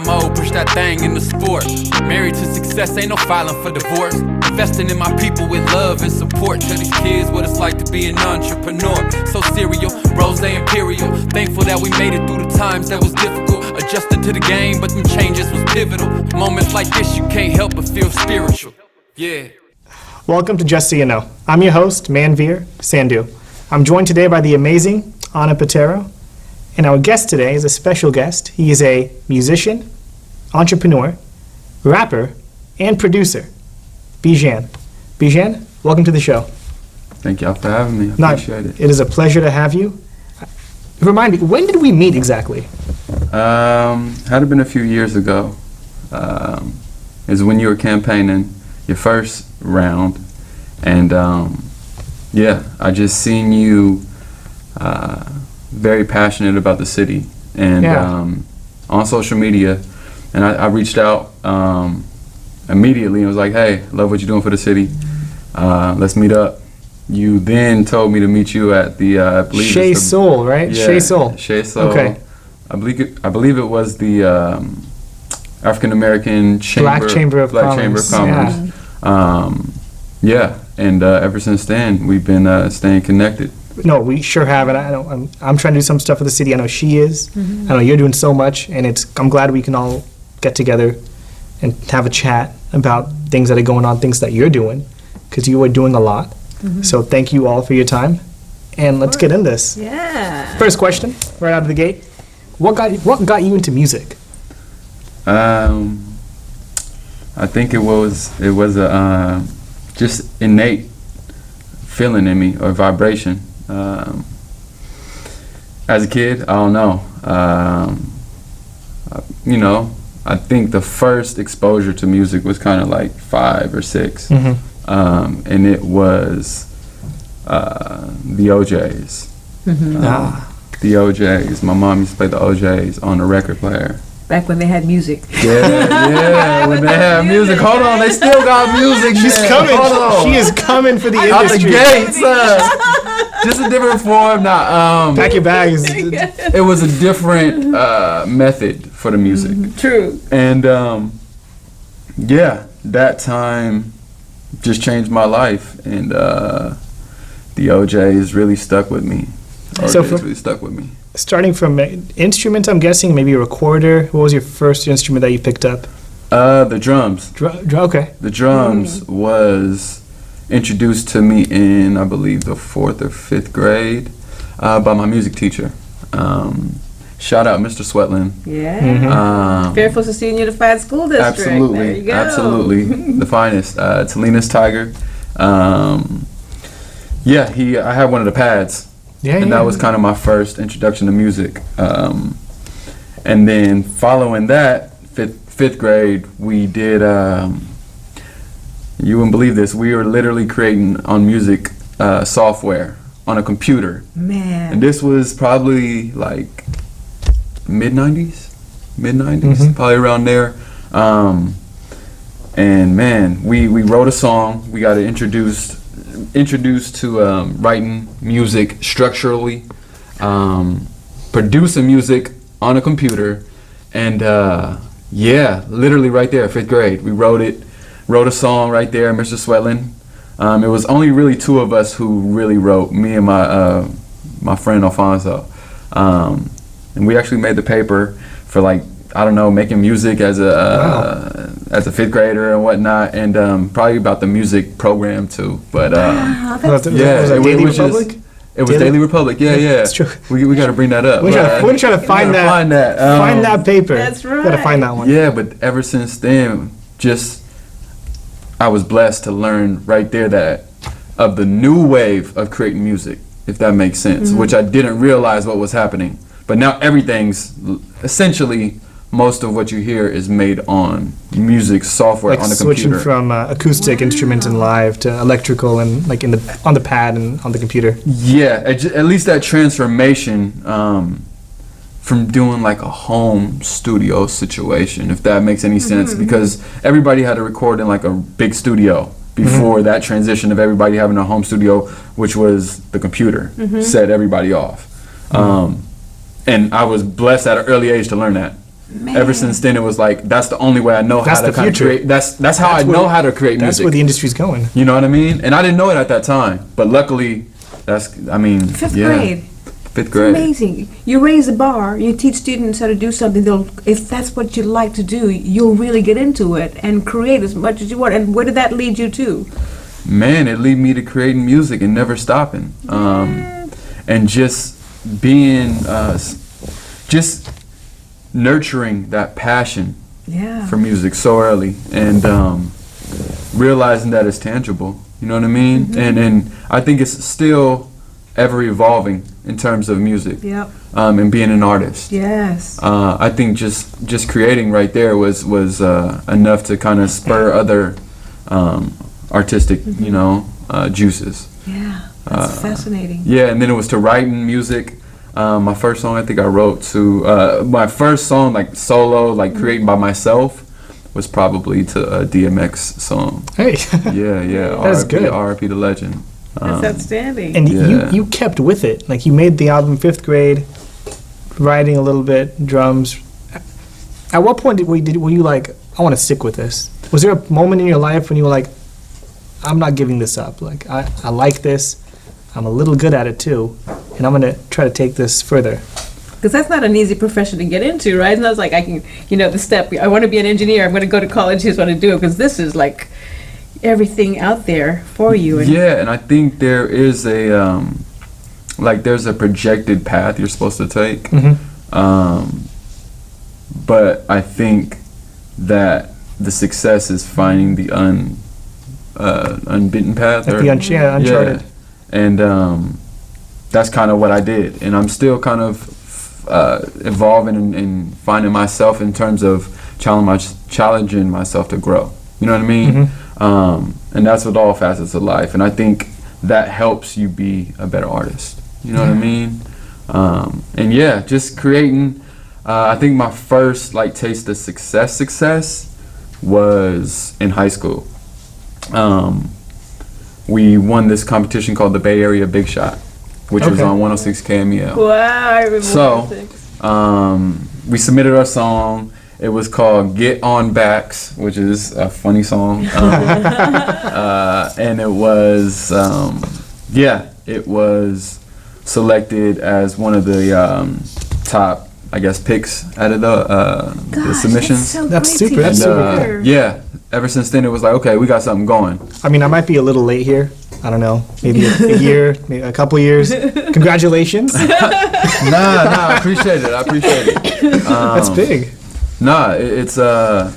mode, push that thing in the sport. Married to success, ain't no filing for divorce. Investing in my people with love and support. Tell these kids what it's like to be an entrepreneur. So serial, rose imperial. Thankful that we made it through the times that was difficult. Adjusted to the game, but them changes was pivotal. Moments like this, you can't help but feel spiritual. Yeah. Welcome to Just So You Know. I'm your host, Manveer Sandhu. I'm joined today by the amazing Anna Patero. And our guest today is a special guest. He is a musician, entrepreneur, rapper, and producer, Bijan. Bijan, welcome to the show. Thank y'all for having me. I appreciate it. It is a pleasure to have you. Remind me, when did we meet exactly? Had it been a few years ago. Is when you were campaigning your first round, and I just seen you very passionate about the city, and on social media, and I reached out immediately and was like, hey, love what you're doing for the city, let's meet up. You then told me to meet you at the I believe Chez Soul, right? Yeah, Chez Soul. Chez Soul. Okay. I believe it was the African American Chamber, Black Chamber of Commerce. And ever since then we've been staying connected. No, we sure have, and I'm trying to do some stuff for the city. I know she is. I know you're doing so much, and I'm glad we can all get together and have a chat about things that are going on, things that you're doing, because you are doing a lot. So thank you all for your time, and let's get in this. Yeah. First question, right out of the gate. What got you into music? I think it was a just innate feeling in me, or vibration. As a kid, I don't know. I think the first exposure to music was kind of like 5 or 6, and it was the OJs. The OJs. My mom used to play the OJs on the record player. Back when they had music. Yeah, when they had music. Hold on, they still got music. She's coming. She is coming for the industry. Out the gates. Just a different form. Pack your bags. It was a different method for the music. True. And that time just changed my life, and the OJs really stuck with me. Really stuck with me. Starting from instruments, I'm guessing, maybe a recorder. What was your first instrument that you picked up? The drums. Okay. The drums was introduced to me in, I believe, the 4th or 5th grade by my music teacher. Shout out Mr. Sweatland. Yeah. Fairfield Senior Unified School District. Absolutely. There you go. Absolutely. The finest. Talina's Tiger. I had one of the pads. That was kind of my first introduction to music. And then following that, fifth grade, we did, you wouldn't believe this, we were literally creating on music software on a computer. Man. And this was probably like mid-90s, probably around there. And man, we wrote a song, we got it introduced to writing music structurally, producing music on a computer, and literally right there, 5th grade, we wrote a song right there, Mr. Sweatland. It was only really 2 of us who really wrote, me and my friend Alfonso, and we actually made the paper for making music as a 5th grader and whatnot, and probably about the music program too. But was it Daily Republic? It was Daily Republic. Yeah. That's true. We got to bring that up. We're trying to find that. Find that paper. That's right. Got to find that one. Yeah, but ever since then, I was blessed to learn right there that of the new wave of creating music, if that makes sense, which I didn't realize what was happening. But now everything's essentially, most of what you hear is made on music software on the computer. Switching from acoustic instruments and live to electrical and on the pad and on the computer. Yeah, at least that transformation from doing like a home studio situation, if that makes any sense, because everybody had to record in like a big studio before that transition of everybody having a home studio, which was the computer, set everybody off. And I was blessed at an early age to learn that. ever since then, it was like, that's the only way I know That's how to the kind of future. create. That's how I know how to create That's music. where the industry's going. You know what I mean? And I didn't know it at that time, but luckily, Fifth grade. Fifth grade. Amazing. You raise the bar. You teach students how to do something. If that's what you like to do, you'll really get into it and create as much as you want. And where did that lead you to? Man, it led me to creating music and never stopping. And just being, just nurturing that passion for music so early, and realizing that it's tangible. You know what I mean? And I think it's still ever evolving in terms of music. Yep. And being an artist. Yes. I think just creating right there was enough to kind of spur other artistic, juices. Yeah. That's fascinating. Yeah, and then it was to writing music. My first song I think I wrote to my first song like solo, like creating by myself, was probably to a DMX song. Hey. Yeah. That's good. R.I.P. the legend. That's outstanding. And Yeah. you kept with it. Like, you made the album 5th grade, writing a little bit, drums. At what point were you like, I want to stick with this? Was there a moment in your life when you were like, I'm not giving this up. Like, I like this. I'm a little good at it too, and I'm gonna try to take this further. Because that's not an easy profession to get into, right? It's not like I can, the step, I want to be an engineer, I'm going to go to college, here's what I do, because this is like everything out there for you. And Yeah, and I think there is there's a projected path you're supposed to take. But I think that the success is finding the unbitten path. Like the uncharted. Yeah. And that's kind of what I did. And I'm still kind of evolving and finding myself in terms of challenging myself to grow. You know what I mean? And that's with all facets of life. And I think that helps you be a better artist. You know what I mean? And yeah, just creating. I think my first taste of success was in high school. We won this competition called the Bay Area Big Shot, which was on 106 KMEL. wow, I remember. So, we submitted our song. It was called Get On Backs, which is a funny song. And it was, it was selected as one of the top, I guess, picks out of the submissions. That's super. That's super. Yeah. Ever since then, it was like, okay, we got something going. I mean, I might be a little late here. I don't know, maybe a year, maybe a couple years. Congratulations. Nah, I appreciate it. That's big. Nah, it's I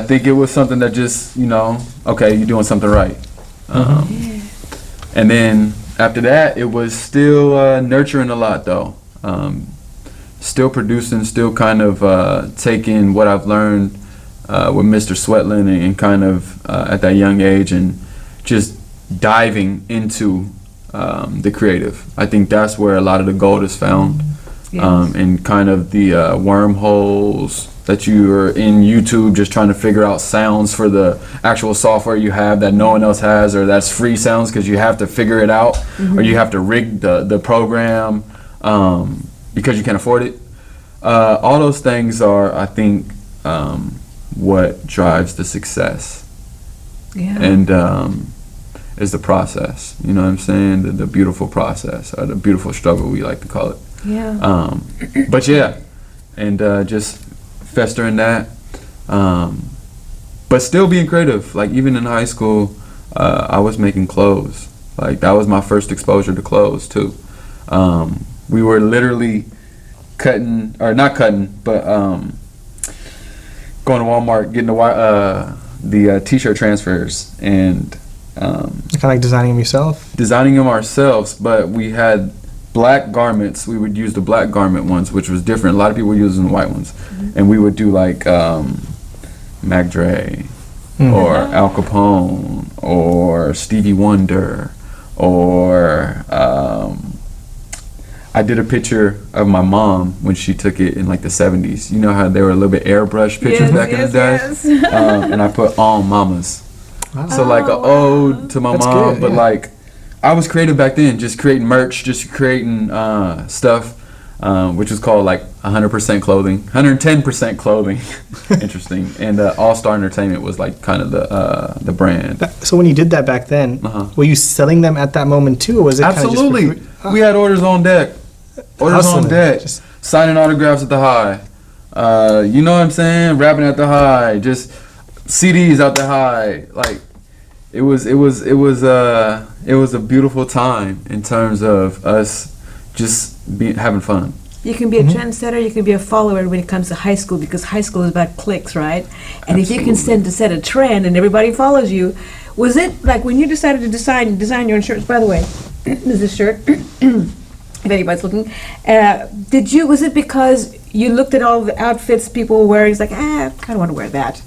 think it was something that just, okay, you're doing something right. And then after that, it was still nurturing a lot though. Still producing, still kind of taking what I've learned with Mr. Sweatland and kind of at that young age and just diving into the creative. I think that's where a lot of the gold is found. And kind of the wormholes that you are in YouTube just trying to figure out sounds for the actual software you have that no one else has, or that's free sounds because you have to figure it out, or you have to rig the program because you can't afford it. All those things are, I think, what drives the success. And is the process, you know what I'm saying? The beautiful process, or the beautiful struggle, we like to call it. But yeah, and just festering that, but still being creative. Like even in high school, I was making clothes. Like that was my first exposure to clothes too. We were literally not cutting, but going to Walmart, getting the t-shirt transfers and Kind of like designing them yourself? Designing them ourselves, but we had black garments. We would use the black garment ones, which was different. A lot of people were using the white ones. And we would do like Mac Dre or Al Capone or Stevie Wonder or I did a picture of my mom when she took it in like the 70s. You know how they were a little bit airbrush pictures back in the day? And I put all mamas. Wow. So like an ode to my mom, good, but like I was creative back then, just creating merch, just creating stuff. which was called like 100% clothing, 110% clothing. Interesting. And All Star Entertainment was like kind of the brand. So when you did that back then, were you selling them at that moment too, or was it Absolutely. kind of just for free? We had orders on deck. Orders on Hustling. deck. Just- Signing autographs at the high. You know what I'm saying? Rapping at the high. Just CDs out the high. Like it was a beautiful time in terms of us just having fun. You can be a trendsetter, you can be a follower when it comes to high school, because high school is about cliques, right? And if you can set a trend and everybody follows you, was it like when you decided to design your own shirts? By the way, there's this shirt. If anybody's looking, was it because you looked at all the outfits people were wearing? It's like, I don't want to wear that.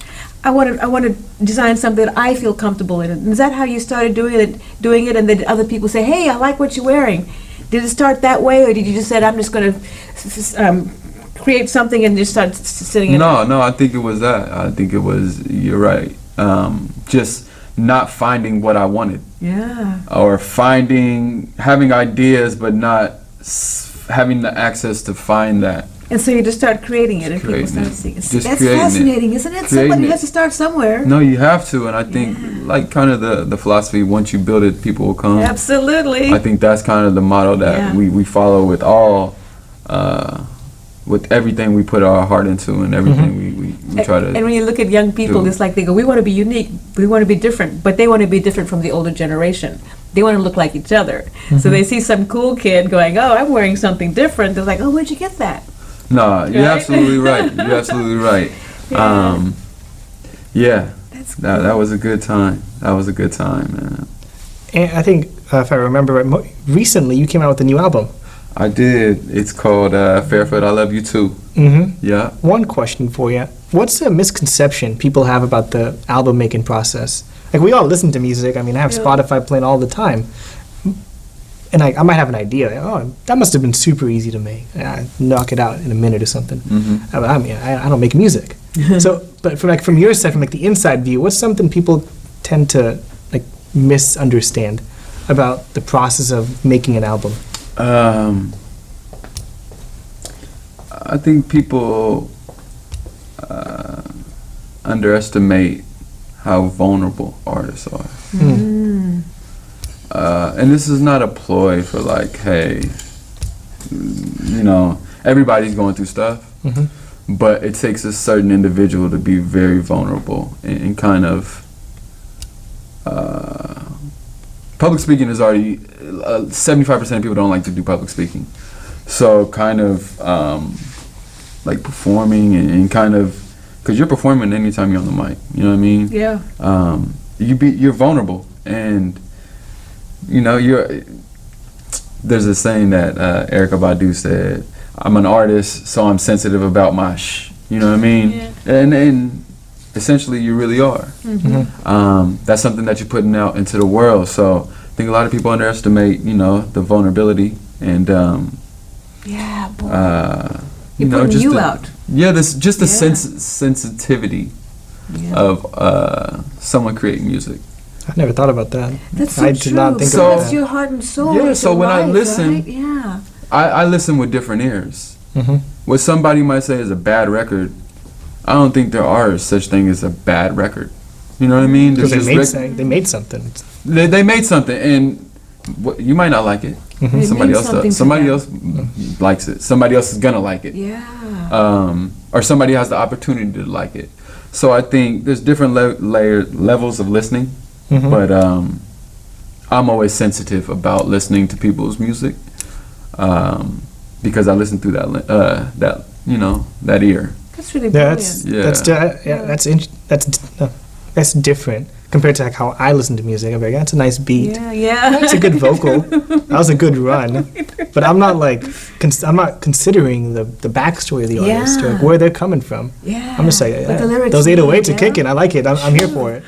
I want to design something that I feel comfortable in. Is that how you started doing it, and then other people say, hey, I like what you're wearing? Did it start that way, or did you just say, I'm just going to create something and just start sitting in? No, I think it was that. I think it was, you're right. Just not finding what I wanted. Yeah. Or having ideas, but not having the access to find that. And so you just start creating it, and people start seeing it. That's creating fascinating, isn't it? Somebody has to start somewhere. No, you have to, and I think like kind of the philosophy, once you build it, people will come. Absolutely. I think that's kind of the motto that we follow with with everything we put our heart into, and everything we try to. And when you look at young people, it's like they go, we want to be unique, we want to be different, but they want to be different from the older generation. They want to look like each other. So they see some cool kid going, oh, I'm wearing something different. They're like, oh, where'd you get that? No, you're absolutely right. You're absolutely right. That was a good time. That was a good time, man. And I think, if I remember right, recently you came out with a new album. I did. It's called Fairfield, I Love You Too. Mm-hmm. Yeah. One question for you. What's a misconception people have about the album making process? Like, we all listen to music. I mean, I have Spotify playing all the time. And I might have an idea. Like, oh, that must have been super easy to make. Knock it out in a minute or something. Mm-hmm. I mean, I don't make music. So, but from your side, from like the inside view, what's something people tend to like misunderstand about the process of making an album? I think people underestimate how vulnerable artists are. Mm. And this is not a ploy for like, hey, you know, everybody's going through stuff, but it takes a certain individual to be very vulnerable and kind of, public speaking is already, 75% of people don't like to do public speaking. So kind of like performing and kind of, because you're performing anytime you're on the mic, you know what I mean? Yeah. You're vulnerable, and you know, there's a saying that Erykah Badu said, I'm an artist, so I'm sensitive about my you know what I mean? Yeah. And essentially you really are. That's something that you're putting out into the world. So I think a lot of people underestimate, you know, the vulnerability and Yeah, boy. you You're know, putting just you the, out. Yeah, the sensitivity of someone creating music. I never thought about that. That's so I true. did not think So- about That's that. your heart and soul. Yeah, It's so your when I life, listen- right? Yeah. I listen with different ears. Mm-hmm. What somebody might say is a bad record, I don't think there are such thing as a bad record. You know what I mean? Because There's they just made something. they made something, and you might not like it. Mhm. It Somebody means else something does. to Somebody them. else likes it. Somebody else is gonna like it. Yeah. Or somebody has the opportunity to like it. So I think there's different levels of listening, Mhm. but I'm always sensitive about listening to people's music because I listen through that that ear. That's really brilliant. That's different compared to like how I listen to music. I'm like, that's a nice beat. Yeah. That's a good vocal. That was a good run. But I'm not like I'm not considering the backstory of the artist or like where they're coming from. Yeah. I'm just like, What the lyrics those 808s mean, are kicking. I like it. I'm here for it.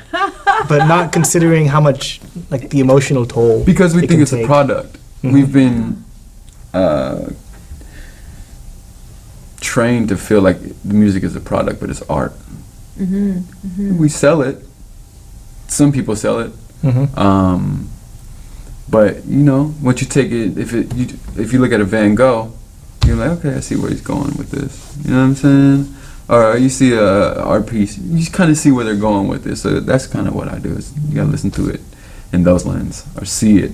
But not considering how much like the emotional toll. Because we it think can it's a take. product. Mhm. We've been trained to feel like the music is a product, but it's art. We sell it. Some people sell it. Mhm. But you know, once you take it, if you look at a Van Gogh, you're like, okay, I see where he's going with this. You know what I'm saying? Or you see a art piece, you just kind of see where they're going with it. So that's kind of what I do. Is you gotta listen to it in those lens or see it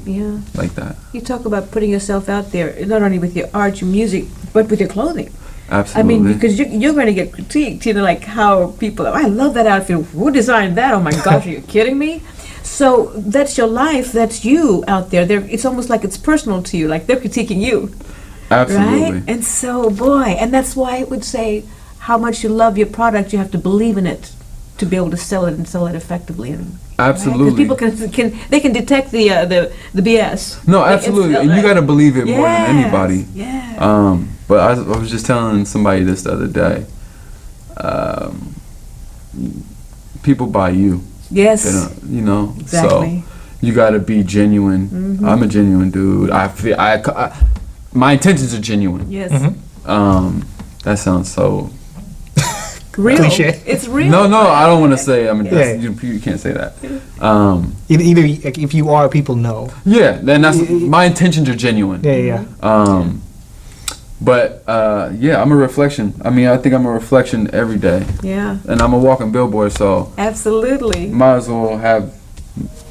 like that. You talk about putting yourself out there, not only with your art, your music, but with your clothing. Absolutely. I mean, because you're going to get critiqued, like how people, I love that outfit. Who designed that? Oh my gosh, are you kidding me? So that's your life. That's you out there. It's almost like it's personal to you. Like they're critiquing you. Absolutely. Right? And so, boy, and that's why I would say how much you love your product, you have to believe in it to be able to sell it and sell it effectively. Absolutely. Right? 'Cause people can detect the BS. No, absolutely. And you got to believe it more than anybody. Yeah. But I was just telling somebody this the other day. People buy you. Yes. They don't, you know. Exactly. So you got to be genuine. Mm-hmm. I'm a genuine dude. My intentions are genuine. Yes. That sounds so. Real. Cliche. It's real. No, I don't want to say. I mean, Yeah. you can't say that. Either like, if you are, people know. Yeah, then that's my intentions are genuine. Yeah. But yeah, I'm a reflection. I mean, I think I'm a reflection every day, Yeah. and I'm a walking billboard, so Absolutely. might as well have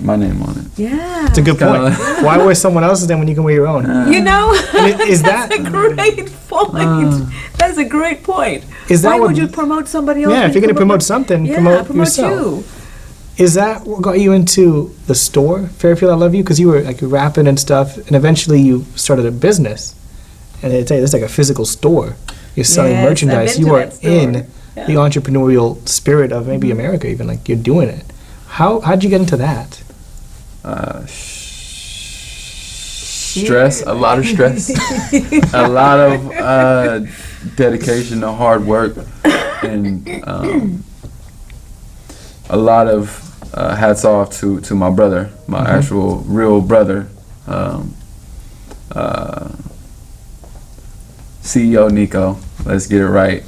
my name on it. Yeah. It's a good point. Kinda Why wear someone else's then when you can wear your own? You know, Is that that's a great point. That's a great point. Is that Why what- would you promote somebody else? yeah? when If you're you gonna come up promote with- something, yeah, promote yourself. you. Is that what got you into the store, Fairfield I Love You? Because you were like rapping and stuff, and eventually you started a business. And they tell you, it's like a physical store. You're selling Yes, I've merchandise. been You to are that store. in Yeah. the entrepreneurial spirit of maybe America, even like you're doing it. How'd you get into that? Stress, a lot of stress, a lot of dedication to hard work, and a lot of hats off to my brother, my actual real brother, CEO Nico. Let's get it right.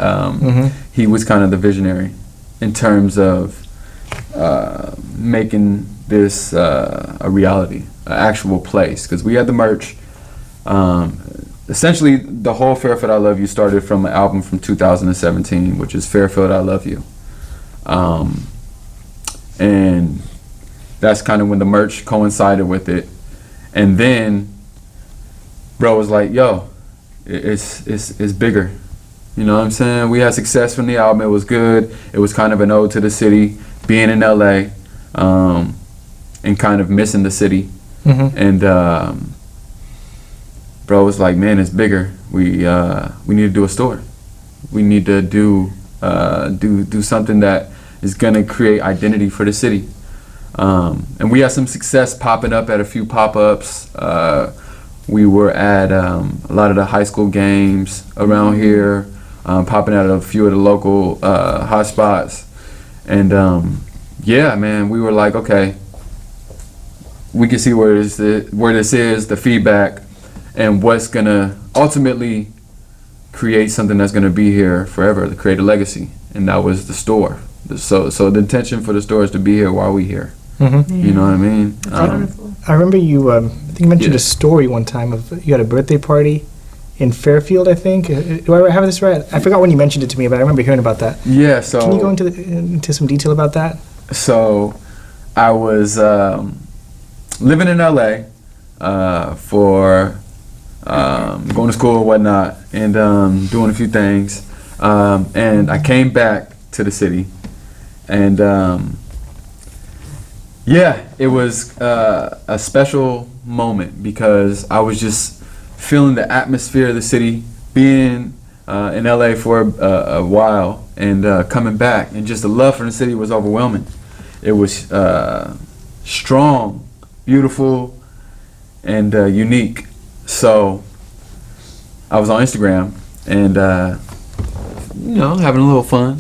He was kind of the visionary in terms of making this a reality, an actual place. Because we had the merch. Essentially, the whole Fairfield I Love You started from an album from 2017, which is Fairfield I Love You. And that's kind of when the merch coincided with it. And then, bro was like, yo, it's bigger. You know what I'm saying? We had success from the album. It was good. It was kind of an ode to the city, being in LA, and kind of missing the city. And bro was like, man, it's bigger. We need to do a store. We need to do something that is gonna create identity for the city. And we had some success popping up at a few pop-ups. We were at a lot of the high school games around here, popping out at a few of the local hot spots. And yeah, man, we were like, okay, we can see where this is, the feedback, and what's gonna ultimately create something that's gonna be here forever, to create a legacy. And that was the store. So the intention for the store is to be here while we here. You know what I mean? Wonderful. I remember you, I think you mentioned a story one time of you had a birthday party in Fairfield, I think. Do I have this right? I forgot when you mentioned it to me, but I remember hearing about that. Yeah, so... Can you go into some detail about that? So I was living in LA for going to school and whatnot, and doing a few things. And I came back to the city, and yeah, it was a special moment because I was just feeling the atmosphere of the city, being in LA for a while, and coming back, and just the love for the city was overwhelming. It was strong, beautiful, and unique. So I was on Instagram and having a little fun,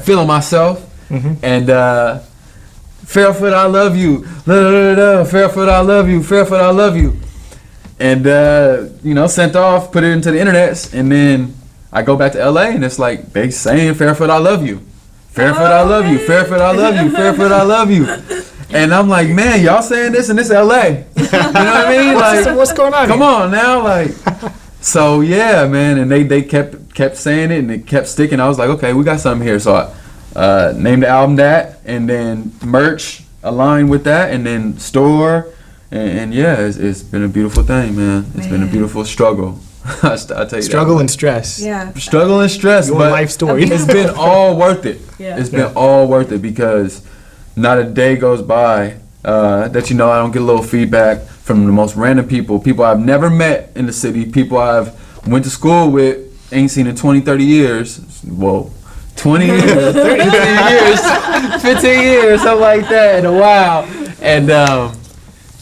feeling myself, and Fairfield, I love you. Fairfield, I love you. Fairfield, I love you. And sent off, put it into the internet, and then I go back to LA, and it's like they saying Fairfield, I love you. Fairfield, I love you. Fairfield, I love you. Fairfield, I love you. And I'm like, man, y'all saying this in this LA? You know what I mean? Like, What's going on? Come on now, like. So yeah, man, and they kept saying it and it kept sticking. I was like, okay, we got something here. So I named the album that, and then merch aligned with that, and then store, and yeah, it's been a beautiful thing, man. It's been a beautiful struggle. I tell you, Struggle and stress. Yeah. struggle and stress, Your but life story. it's been all worth it. Yeah. It's been all worth it because not a day goes by that I don't get a little feedback from the most random people I've never met in the city, people I've went to school with, ain't seen in 20, 30 years. Whoa. 20 years, 15 years, 15 years, something like that in a while. And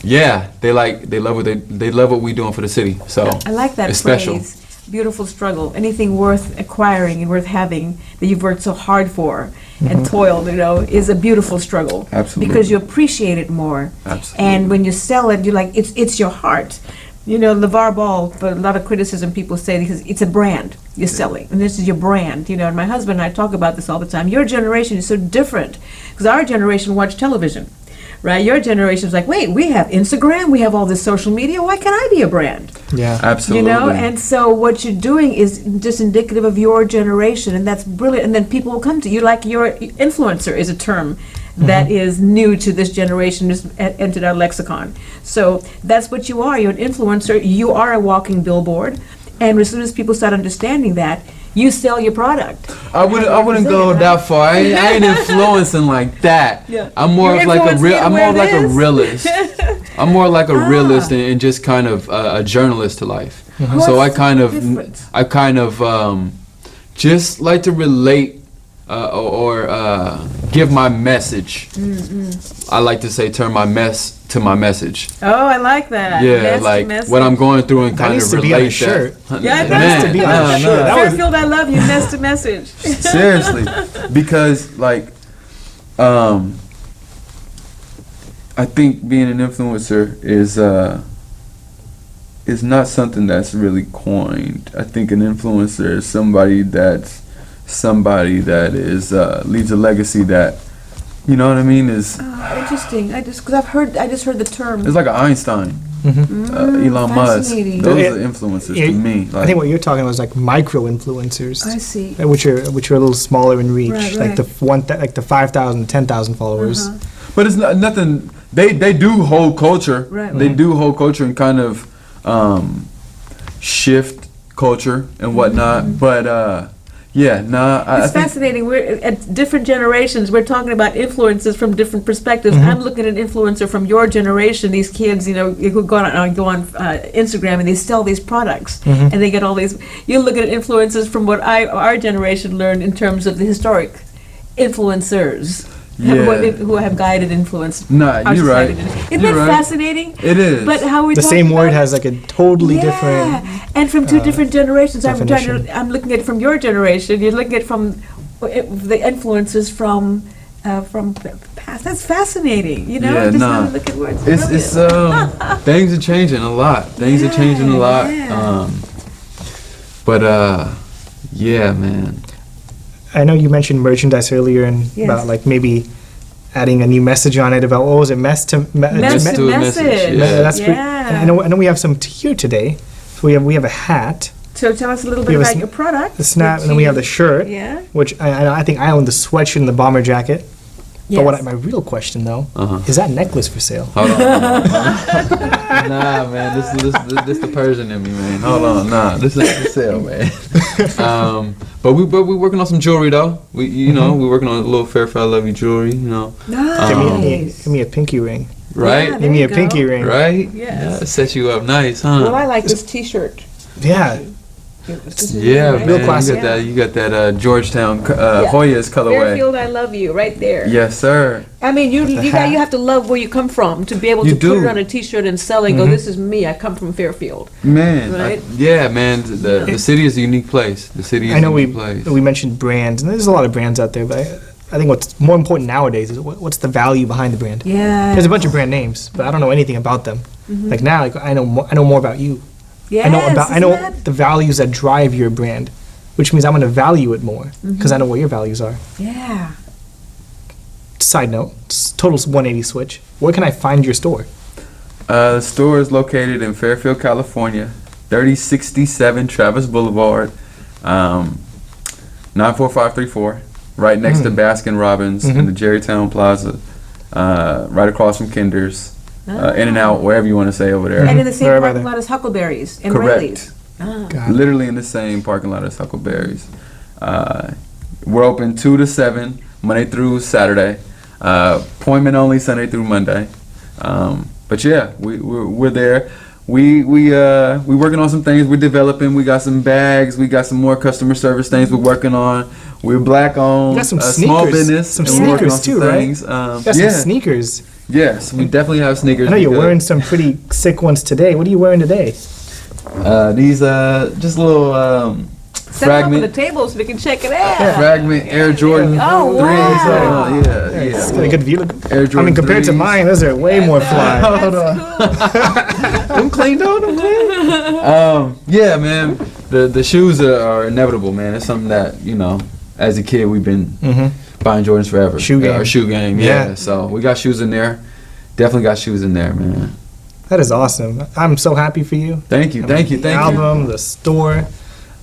yeah, they love what we doing for the city. So I like that it's phrase. special. Beautiful struggle. Anything worth acquiring and worth having that you've worked so hard for and toiled, is a beautiful struggle. Absolutely. Because you appreciate it more. Absolutely. And when you sell it, you're like, it's your heart. LeVar Ball, for a lot of criticism people say, because it's a brand you're selling, and this is your brand. And my husband and I talk about this all the time. Your generation is so different, because our generation watched television, right? Your generation is like, wait, we have Instagram, we have all this social media, why can't I be a brand? Yeah. Absolutely. And so what you're doing is just indicative of your generation, and that's brilliant. And then people will come to you, like your influencer is a term that is new to this generation, just entered our lexicon. So that's what you are. You're an influencer. You are a walking billboard. And as soon as people start understanding that, you sell your product. I wouldn't go that far. I ain't influencing like that. Yeah. I'm more You're of like a influencing real. I'm where more of it like a is. realist. I'm more like a realist and just kind of a journalist to life. So I What's kind the of difference? just like to relate or give my message. I like to say turn my mess to my message. Oh, I like that. Yeah, Mess to like message. what I'm going through and That kind needs of to be on a relate shirt. that. Yeah, it Man, does. to be on a no, shirt. no. That was- Fairfield, I love you. Mess to message. Seriously, because I think being an influencer is not something that's really coined. I think an influencer is somebody that is leaves a legacy that, you know what I mean, is Oh, interesting. I just heard the term. it's like an Einstein, Elon Musk. Fascinating. Those Yeah. are influencers Yeah, to me. I think what you're talking about is like micro influencers. I see. Which are a little smaller in reach, Right, like the 5,000, 10,000 followers. Uh-huh. But it's nothing. They do hold culture. Right, They right. do hold culture and kind of shift culture and whatnot. But yeah, nah. I It's think fascinating. We're at different generations. We're talking about influences from different perspectives. I'm looking at an influencer from your generation. These kids, who go on Instagram and they sell these products, and they get all these. You look at influences from what our generation learned in terms of the historic influencers. Yeah. Who have guided influence. Nah, our you're right. society. Isn't You're that right. fascinating? It is. But how we The talk same word about- has like a totally different. and from two different generations. definition. I'm looking at it from your generation. You're looking at it from the influences from the past. That's fascinating. Yeah, just nah. how to look at words. It's Brilliant. things are changing a lot. Things are changing a lot. Yeah. But yeah, man. I know you mentioned merchandise earlier and Yes. about like maybe adding a new message on it about what was it, Mess to a message, yeah. That's pretty- Yeah. I know we have some here today. So we have a hat, So tell us a little We bit have a about your product. the snap, that and then we you- have the shirt, Yeah. which I think I own the sweatshirt and the bomber jacket. Yes. But my real question though Uh-huh. is that necklace for sale? Hold on. Nah, man. This the Persian in me, man. Hold on. Nah, this is for sale, man. But we working on some jewelry though. We're working on a little Fairfield I Love You jewelry. Nice. Give me a pinky ring. Right. Yeah. Give me you a go. pinky ring. Right. Yes. Yeah, set you up nice, huh? Well, I like this T-shirt. Yeah. This is Yeah, right? Real man. classic. You got that Georgetown Yeah. Hoyas colorway. Fairfield, I love you, right there. Yes, sir. I mean, you hat. have to love where you come from to be able You to put do. it on a T-shirt and sell it. And go, this is me. I come from Fairfield. Man, Right? yeah, man. The city is a unique place. The city is I know a unique place. we mentioned brands, and there's a lot of brands out there, but I think what's more important nowadays is what's the value behind the brand. Yeah. There's a bunch of brand names, but I don't know anything about them. Like now, I know more about you. Yes, I know isn't that- the values that drive your brand, which means I'm going to value it more because I know what your values are. Yeah. Side note, total 180 switch. Where can I find your store? The store is located in Fairfield, California, 3067 Travis Boulevard, 94534, right next to Baskin Robbins in the Jerrytown Plaza, right across from Kinder's, In and Out, wherever you want to say over there. And in the same Right by parking there. lot as Huckleberry's and Correct. Rayleigh's. Got it. Literally in the same parking lot as Huckleberry's. We're open 2 to 7, Monday through Saturday. Appointment only Sunday through Monday. But yeah, we're there. We working on some things. We're developing. We got some bags. We got some more customer service things we're working on. We're black owned. You got some small sneakers. business. Some and we're working on sneakers some too, right? things. You got Yeah. some sneakers. Yes, we definitely have sneakers. I know you're because, wearing some pretty sick ones today. What are you wearing today? these just little Set them up on the fragment table so we can check it out. fragment Air Jordan Oh, 3s. wow. It's got a good view. Air I Jordan mean, compared to 3s. mine, those are way more fly. Hold on. I'm clean though. I'm clean. Yeah, man. The shoes are inevitable, man. It's something that as a kid we've been buying Jordans forever. Shoe game. Our shoe game. Yeah. Yeah. So we got shoes in there. Definitely got shoes in there, man. That is awesome. I'm so happy for you. Thank you. Thank you. The Thank you. album, the store.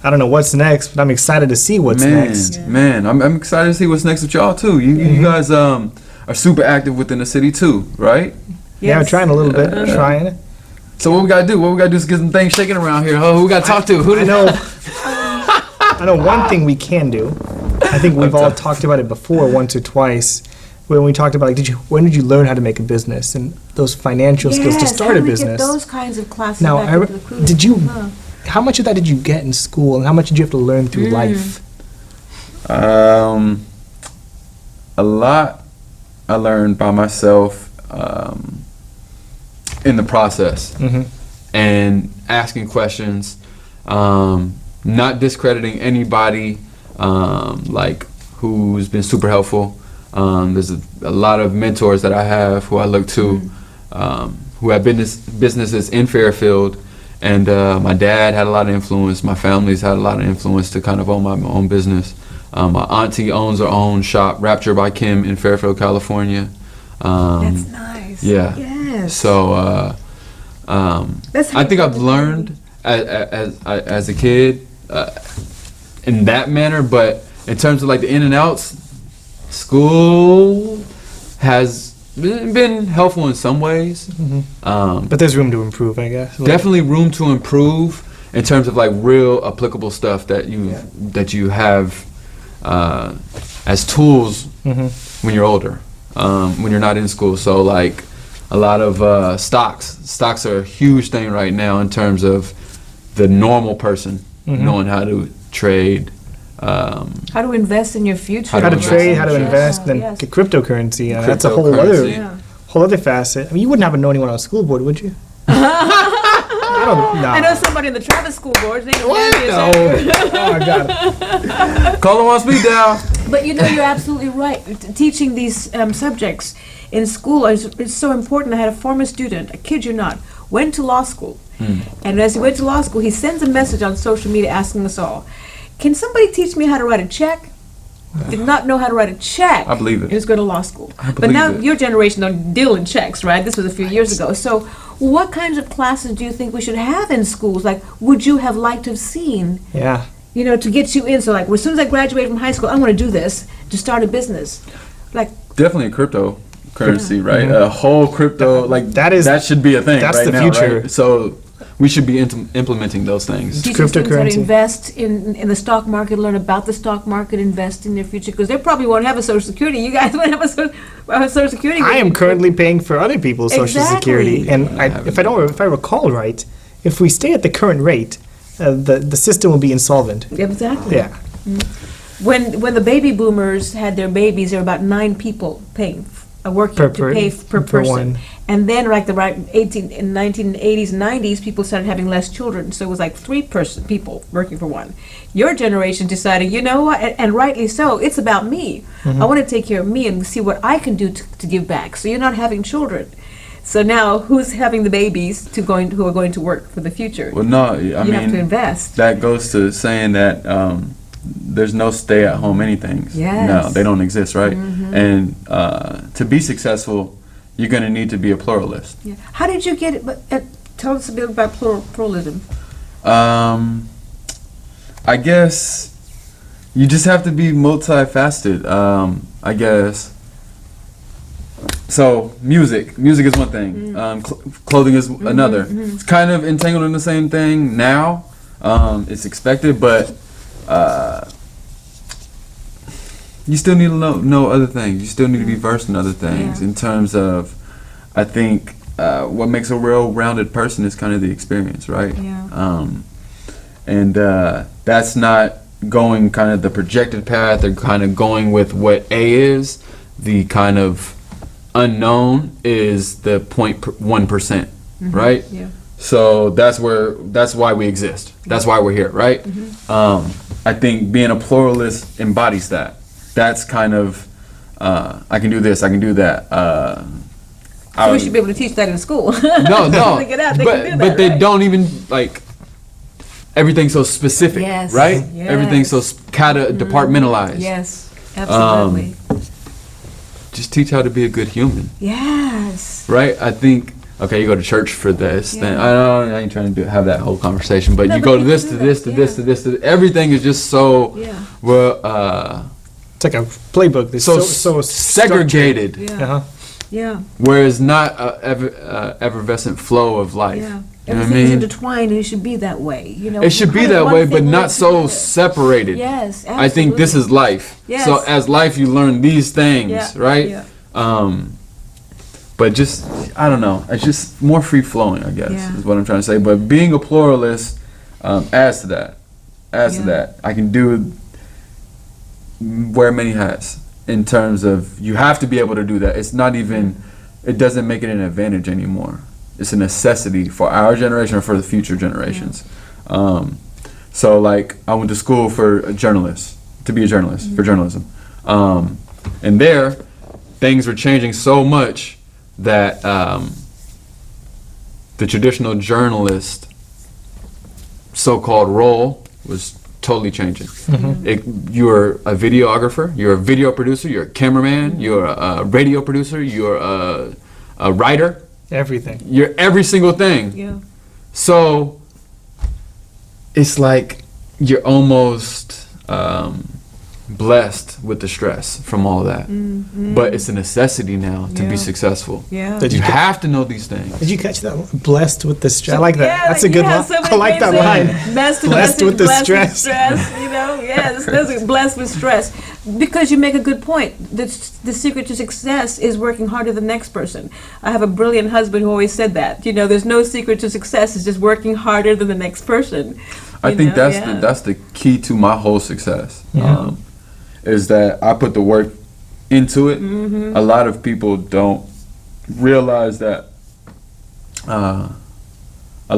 I don't know what's next, but I'm excited to see what's next. Man, I'm excited to see what's next with y'all too. You guys are super active within the city too, right? Yeah, we're trying a little bit. Trying it. So what we gotta do? What we gotta do is get some things shaking around here. Who we gotta talk to? Who I know. I know one thing we can do. I think we've all talked about it before, once or twice, when we talked about when did you learn how to make a business and those financial skills to Yes, start how a do we business. Get those kinds of classes Now, back into the crew? did you? How much of that did you get in school, and how much did you have to learn through life? A lot I learned by myself in the process and asking questions, not discrediting anybody like who's been super helpful. There's a lot of mentors that I have who I look to who have businesses in Fairfield. And my dad had a lot of influence. My family's had a lot of influence to kind of own my own business. My auntie owns her own shop, Rapture by Kim, in Fairfield, California. That's nice. Yeah. Yes. So That's I think I've learned as a kid in that manner, but in terms of like the in and outs, school has been helpful in some ways. But there's room to improve, I guess. Definitely room to improve in terms of like real applicable stuff that you have as tools when you're older, when you're not in school. So like a lot of stocks are a huge thing right now in terms of the normal person knowing how to trade. How to invest in your future. How to invest trade, in how to your invest, future. and Yes. get cryptocurrency. That's a Cryptocurrency. whole other facet. I mean, you wouldn't happen to know anyone on the school board, would you? I don't know. I know somebody in the Travis School Board. They Oh, I got it. Call them on speed dial. But you're absolutely right. Teaching these subjects in school is so important. I had a former student, I kid you not, went to law school. And as he went to law school, he sends a message on social media asking us all, can somebody teach me how to write a check? Did not know how to write a check. I believe it. He was going to law school. But believe now it. your generation don't deal in checks, right? This was a few years ago. So what kinds of classes do you think we should have in schools? Like, would you have liked to have seen, Yeah. to get you in? So like, as soon as I graduate from high school, I want to do this, to start a business. Like, Definitely a cryptocurrency, right? A whole crypto, like that should be a thing. That's right the now, future. right? So we should be implementing those things. teaching students how to cryptocurrency. invest in the stock market, learn about the stock market, invest in their future, because they probably won't have a Social Security. You guys won't have a Social Security. I am currently paying for other people's Social Exactly. Security, and if I recall right, if we stay at the current rate, the system will be insolvent. Exactly. Yeah. When the baby boomers had their babies, there were about 9 people paying, working Per to pay per per person. one. And then, like in 1980s and 90s, people started having less children, so it was like 3 people working for one. Your generation decided, you know what, and rightly so, it's about me. I want to take care of me and see what I can do to give back. So you're not having children. So now, who's having the babies who are going to work for the future? Well, no, I you mean have to invest. that goes to saying that there's no stay-at-home anythings. Yes. No, they don't exist, right? And to be successful, you're going to need to be a pluralist. Yeah. How did you get it? Tell us a bit about pluralism. I guess you just have to be multifaceted. I guess. So music is one thing. Clothing is another. It's kind of entangled in the same thing now. It's expected, but you still need to know other things. You still need to be versed in other things. In terms of, I think what makes a well-rounded person is kind of the experience, right? Yeah. And that's not going kind of the projected path or kind of going with what A is. The kind of unknown is the 0.1%, right? Yeah. So that's why we exist. That's why we're here, right? I think being a pluralist embodies that. That's kind of I can do this, I can do that. So we should be able to teach that in school. No, They get out, they but can do that, but they right? don't even like. Everything's so specific, Yes, right? yes. Everything's so kind of departmentalized. Yes, absolutely. Just teach how to be a good human, Yes. right? I think. Okay, you go to church for this. Then I ain't trying to have that whole conversation, but No, you but go you to can this, do to that, this, to this, to yeah. this, to everything is just so Yeah. well. It's like a playbook that's so segregated. Yeah. Uh-huh. Yeah. Whereas not a effervescent flow of life. Yeah. You know what I Everything's mean? intertwined, and it should be that way. You know, It should be how did that one way, thing but not live so together? separated. Yes, I think this is absolutely. life. Yes. So as life, you learn these things, Yeah, right? yeah. But just, I don't know. It's just more free flowing, I guess, Yeah. is what I'm trying to say. But being a pluralist adds to that. Adds to Yeah. that. I can wear many hats in terms of you have to be able to do that. It's not even, it doesn't make it an advantage anymore. It's a necessity for our generation or for the future generations. So like I went to school for a journalist, to be a journalist, for journalism. And there, things were changing so much that the traditional journalist so-called role was totally changing. You're a videographer, you're a video producer, you're a cameraman, you're a radio producer, you're a writer. Everything. You're every single thing. Yeah. So it's like you're almost blessed with the stress from all that. But it's a necessity now to Yeah. be successful. Yeah. Did You you have to know these things. Did you catch that one? Blessed with the stress. I like that. Yeah, That's a good yeah, one. so many I like that great line. sayings. Blessed with the stress. You know, yes, blessed with stress. Because you make a good point. The secret to success is working harder than the next person. I have a brilliant husband who always said that. You know, there's no secret to success. It's just working harder than the next person. I You think know, that's the key to my whole success. Yeah. Is that I put the work into it. A lot of people don't realize that a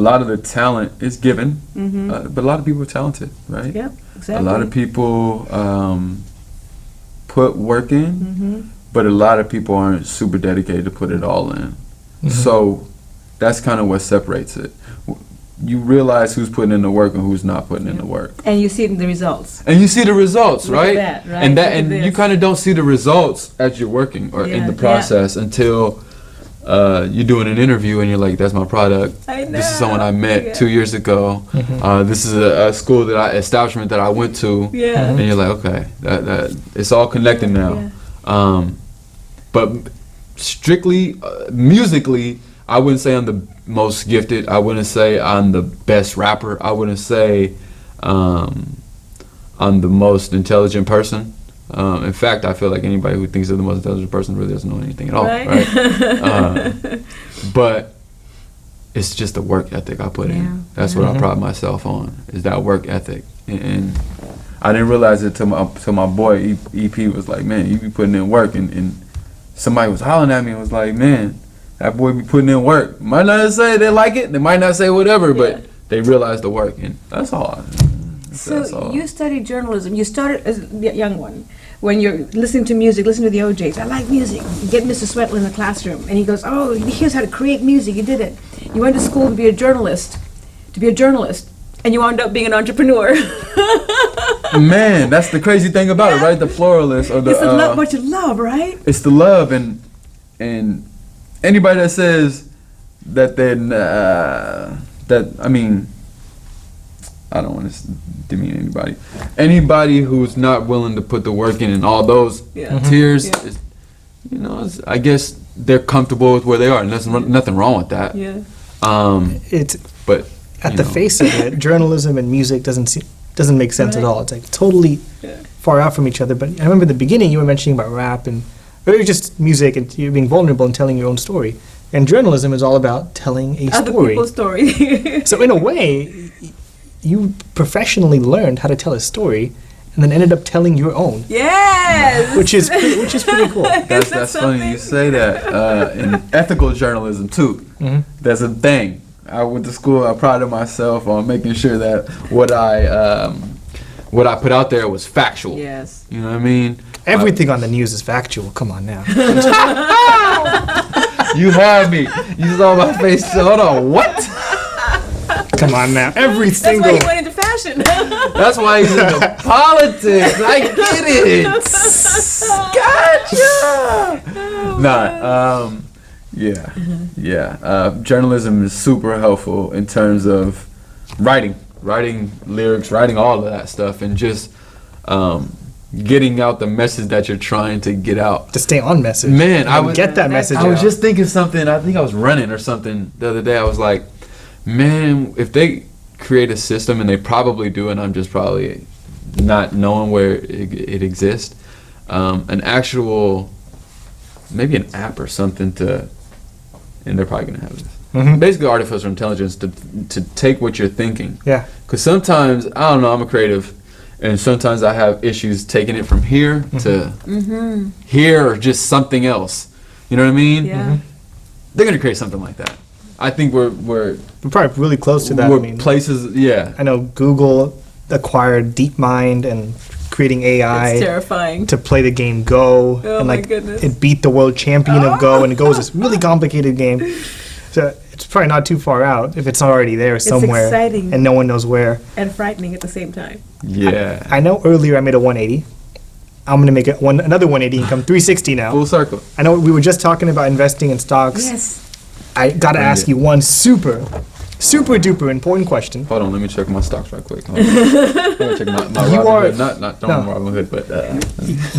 lot of the talent is given, but a lot of people are talented, right? Yeah, exactly. A lot of people put work in, but a lot of people aren't super dedicated to put it all in. So that's kind of what separates it. You realize who's putting in the work and who's not putting in the work. And you see it in the results. And you see the results, Look at right? that, right? And Look at and this. you kind of don't see the results as you're working or in Yeah, the yeah. process until you're doing an interview and you're like, "That's my product. I This is someone I know. met Yeah. 2 years ago. This is a school establishment that I went to." Yeah. And you're like, "Okay, that it's all connected now." But strictly musically, I wouldn't say I'm the most gifted. I wouldn't say I'm the best rapper. I wouldn't say I'm the most intelligent person. In fact, I feel like anybody who thinks they're the most intelligent person really doesn't know anything at all, right? But it's just the work ethic I put Yeah. in. That's what I pride myself on, is that work ethic. And I didn't realize it till my boy EP was like, "Man, you be putting in work," and somebody was hollering at me and was like, "Man, that boy be putting in work." Might not say they like it, they might not say whatever, but they realize the work, and that's all. That's So all. you studied journalism. You started as a young one. When you're listening to music, listen to the OJs. I like music. You get Mr. Sweatler in the classroom, and he goes, "Oh, here's how to create music. You did it. You went to school to be a journalist, and you wound up being an entrepreneur." Man, that's the crazy thing about it, right? The pluralist or the It's what you love, right? it's the love, and anybody that says that I don't want to demean anybody. Anybody who's not willing to put the work in and all those tears, is, you know, I guess they're comfortable with where they are, and there's nothing wrong with that. Yeah. But at the face of it, journalism and music doesn't make sense at all. It's like totally far out from each other. But I remember in the beginning you were mentioning about rap and or just music and you being vulnerable and telling your own story. And journalism is all about telling a Other story. people's story. So in a way, you professionally learned how to tell a story and then ended up telling your own. Yes. Which is pretty cool. That's funny you say that. In ethical journalism too, there's a thing. I went to school. I prided myself on making sure that what I put out there was factual. Yes. You know what I mean? Everything on the news is factual. Come on now. You had me. You saw my face. Hold on. What? Come on now. Every That's single. why he went into fashion. That's why he's into politics. I get it. Gotcha. Journalism is super helpful in terms of writing lyrics, writing all of that stuff, and just getting out the message that you're trying to get out. To stay on message. Man, I would get that message I was out. just thinking something. I think I was running or something the other day. I was like, man, if they create a system, and they probably do, and I'm just probably not knowing where it exists, an actual, maybe an app or something to, and they're probably going to have this. Basically artificial intelligence to take what you're thinking. Yeah. Because sometimes, I don't know, I'm a creative, and sometimes I have issues taking it from here to here or just something else. You know what I mean? Yeah. They're going to create something like that. I think we're probably really close to that. We're I mean, places, yeah. I know Google acquired DeepMind and creating AI It's terrifying. to play the game Go. Oh and my like goodness. it beat the world champion of Go, and Go is this really complicated game. So it's probably not too far out if it's not already there somewhere. exciting. And no one knows where. And frightening at the same time. Yeah. I know earlier I made a 180. I'm gonna make another 180 and come 360 now. Full circle. I know we were just talking about investing in stocks. Yes. I gotta ask you one super duper important question. Hold on, let me check my stocks right quick. Hold on. Let me check my You Robinhood. are- Not no. Robinhood, but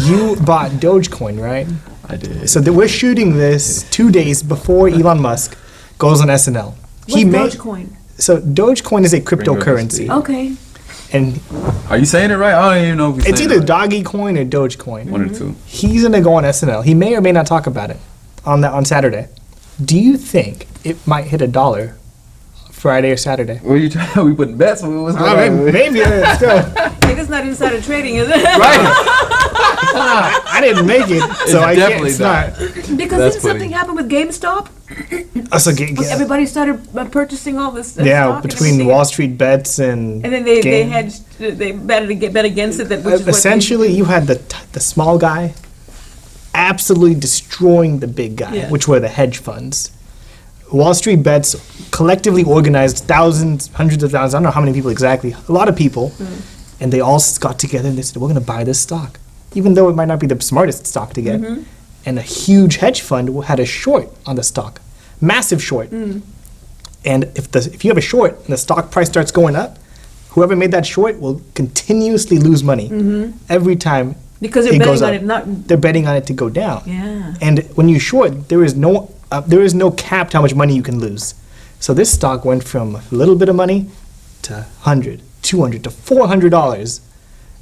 You bought Dogecoin, right? I did. So we're shooting this 2 days before Elon Musk goes on SNL. What's Dogecoin? So Dogecoin is a Bring cryptocurrency, up Okay. and Are you saying it right? I don't even know if you're it's saying either it right. Doggy Coin or Dogecoin. One or two. He's gonna go on SNL. He may or may not talk about it on Saturday. Do you think it might hit $1 Friday or Saturday? What are you trying? We putting bets? What's going I on? mean, maybe still. It is not insider trading, is it? I didn't make it, so I can't. definitely It's not. not. Because That's didn't something funny. happen with GameStop? So, Everybody started purchasing all this. yeah, stock and between everything. Wall Street bets and And then they game. hedged. They bet against it. That which is what Essentially, you had the small guy absolutely destroying the big guy, Yeah. which were the hedge funds. Wall Street bets collectively organized thousands, hundreds of thousands, I don't know how many people exactly, a lot of people, and they all got together and they said, we're going to buy this stock, even though it might not be the smartest stock to get. And a huge hedge fund had a short on the stock, massive short. And if you have a short and the stock price starts going up, whoever made that short will continuously lose money every time because they're it goes betting on up. it. Not. They're betting on it to go down. Yeah. And when you short, there is no cap to how much money you can lose. So this stock went from a little bit of money to $100, $200 to $400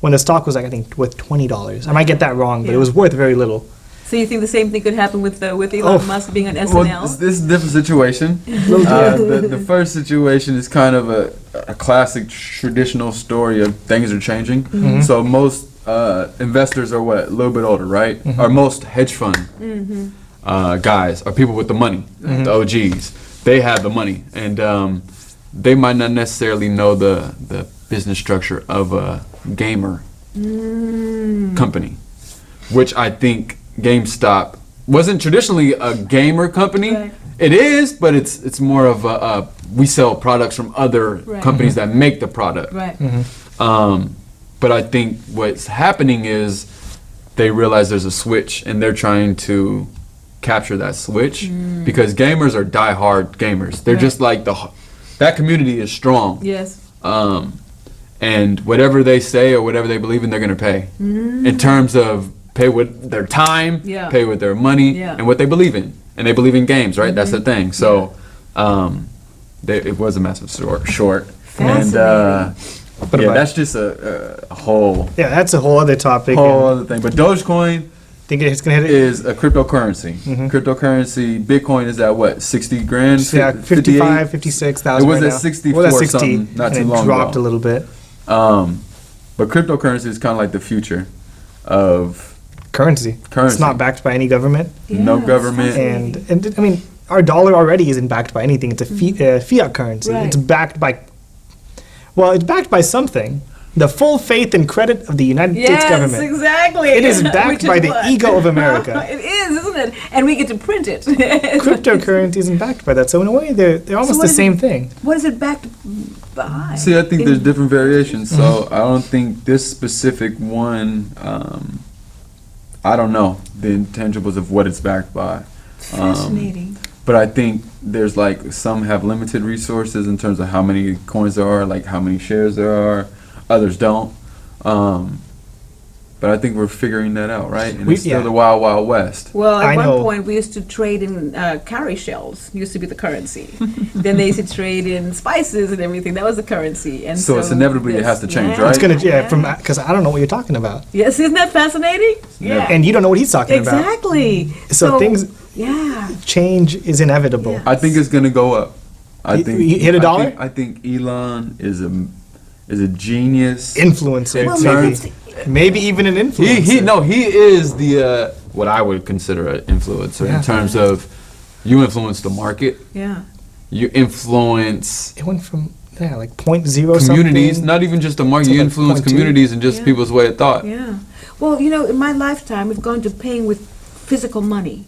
when the stock was, like, I think, worth $20. I might get that wrong, but it was worth very little. So you think the same thing could happen with Elon Musk being on SNL? Well, this is a different situation. The first situation is kind of a classic traditional story of things are changing. So most investors are a little bit older, right? Or most hedge fund guys are people with the money, the OGs. They have the money, and they might not necessarily know the business structure of a gamer company, which I think GameStop wasn't traditionally a gamer company. Right. It is, but it's more of a we sell products from other companies that make the product. Right. But I think what's happening is they realize there's a switch, and they're trying to capture that switch because gamers are diehard gamers. They're just like that community is strong. Yes. and whatever they say or whatever they believe in, they're going to pay. In terms of pay with their time, Yeah. pay with their money, Yeah. and what they believe in. And they believe in games, right? That's the thing. So it was a massive short. And But yeah, about- that's just a whole Yeah, that's a whole other topic. whole and other thing. But Dogecoin think it's gonna hit it. is a cryptocurrency. Cryptocurrency, Bitcoin is at what, 60 grand? Yeah, 55, 58? 56,000. It was right at now. 64 Well, that's 60, something not and too it long dropped ago. a little bit. But cryptocurrency is kind of like the future of Currency. Currency. It's not backed by any government. no it's government. fascinating. And I mean, our dollar already isn't backed by anything. It's a fiat currency. Right. It's backed by, well, it's backed by something. The full faith and credit of the United States Yes, government. exactly. It is Which backed is by the what? ego of America. It is, isn't it? And we get to print it. Cryptocurrency isn't backed by that. So in a way, they're almost what the is same it- thing. What is it backed by? See, I think there's different variations. So I don't think this specific one. I don't know the intangibles of what it's backed by. Fascinating. But I think there's like some have limited resources in terms of how many coins there are, like how many shares there are. Others don't. But I think we're figuring that out, right? And it's still yeah. the wild, wild west. Well, at I one know. point we used to trade in cowrie shells. Used to be the currency. Then they used to trade in spices and everything. That was the currency. And So it's inevitably it has to change, right? It's gonna, because I don't know what you're talking about, Yes, isn't that fascinating? Yeah. and you don't know what he's talking about. Exactly. So things- Yeah. Change is inevitable. Yeah. I think it's gonna go up. I You- think you hit a dollar? I think Elon is a genius. Influencer, Well, maybe even an influencer. He is the what I would consider an influencer Yeah. in terms of you influence the market, Yeah. you influence It went from like 0.0 communities, something. not even just the market, to you like influence 0.2. communities and just Yeah. people's way of thought. Yeah. Well, in my lifetime, we've gone to paying with physical money,